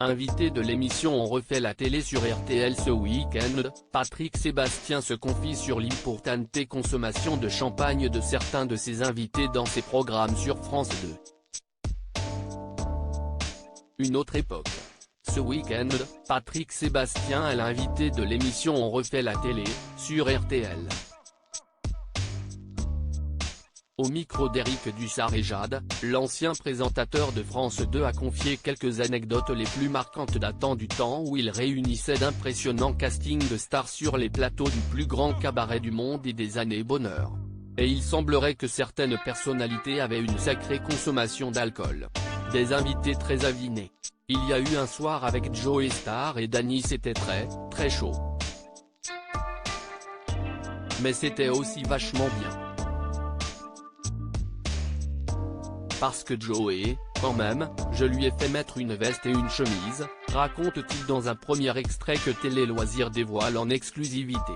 Invité de l'émission On refait la télé sur RTL ce week-end, Patrick Sébastien se confie sur l'importante consommation de champagne de certains de ses invités dans ses programmes sur France 2. Une autre époque. Ce week-end, Patrick Sébastien est l'invité de l'émission On refait la télé, sur RTL. Au micro d'Éric Dussart et Jade, l'ancien présentateur de France 2 a confié quelques anecdotes les plus marquantes datant du temps où il réunissait d'impressionnants castings de stars sur les plateaux du plus grand cabaret du monde et des années bonheur. Et il semblerait que certaines personnalités avaient une sacrée consommation d'alcool. Des invités très avinés. Il y a eu un soir avec Joey Starr et Dany, c'était très chaud. Mais c'était aussi vachement bien. Parce que Joey, quand même, je lui ai fait mettre une veste et une chemise, raconte-t-il dans un premier extrait que Télé Loisirs dévoile en exclusivité.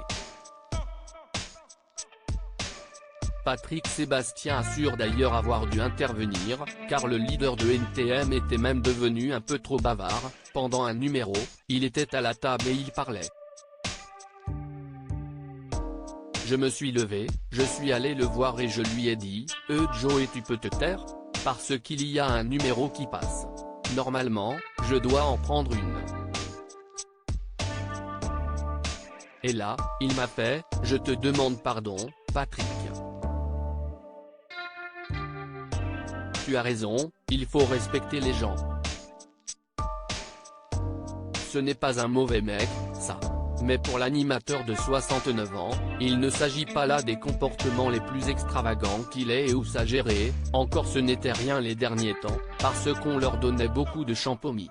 Patrick Sébastien assure d'ailleurs avoir dû intervenir, car le leader de NTM était même devenu un peu trop bavard. Pendant un numéro, il était à la table et il parlait. Je me suis levé, je suis allé le voir et je lui ai dit, Joey, tu peux te taire ? Parce qu'il y a un numéro qui passe. Normalement, je dois en prendre une. Et là, il m'a fait, je te demande pardon, Patrick. Tu as raison, il faut respecter les gens. Ce n'est pas un mauvais mec, ça. Mais pour l'animateur de 69 ans, il ne s'agit pas là des comportements les plus extravagants qu'il ait et ou s'agérer, encore ce n'était rien les derniers temps, parce qu'on leur donnait beaucoup de champomis.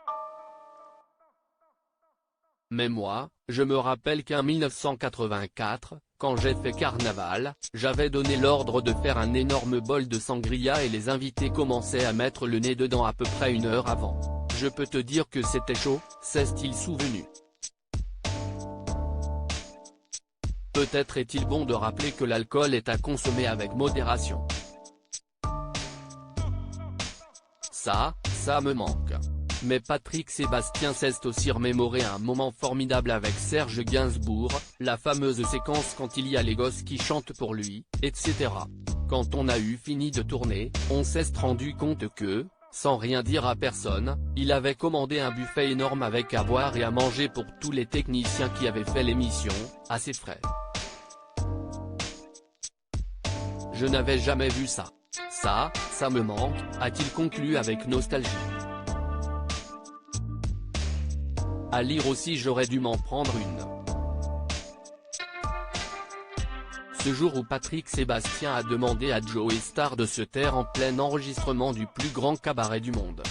Mais moi, je me rappelle qu'en 1984, quand j'ai fait Carnaval, j'avais donné l'ordre de faire un énorme bol de sangria et les invités commençaient à mettre le nez dedans à peu près une heure avant. Je peux te dire que c'était chaud, s'est-il souvenu. Peut-être est-il bon de rappeler que l'alcool est à consommer avec modération. Ça me manque. Mais Patrick Sébastien s'est aussi remémoré un moment formidable avec Serge Gainsbourg, la fameuse séquence quand il y a les gosses qui chantent pour lui, etc. Quand on a eu fini de tourner, on s'est rendu compte que, sans rien dire à personne, il avait commandé un buffet énorme avec à boire et à manger pour tous les techniciens qui avaient fait l'émission, à ses frais. Je n'avais jamais vu ça. Ça me manque, a-t-il conclu avec nostalgie. À lire aussi j'aurais dû m'en prendre une. Ce jour où Patrick Sébastien a demandé à Joey Starr de se taire en plein enregistrement du plus grand cabaret du monde.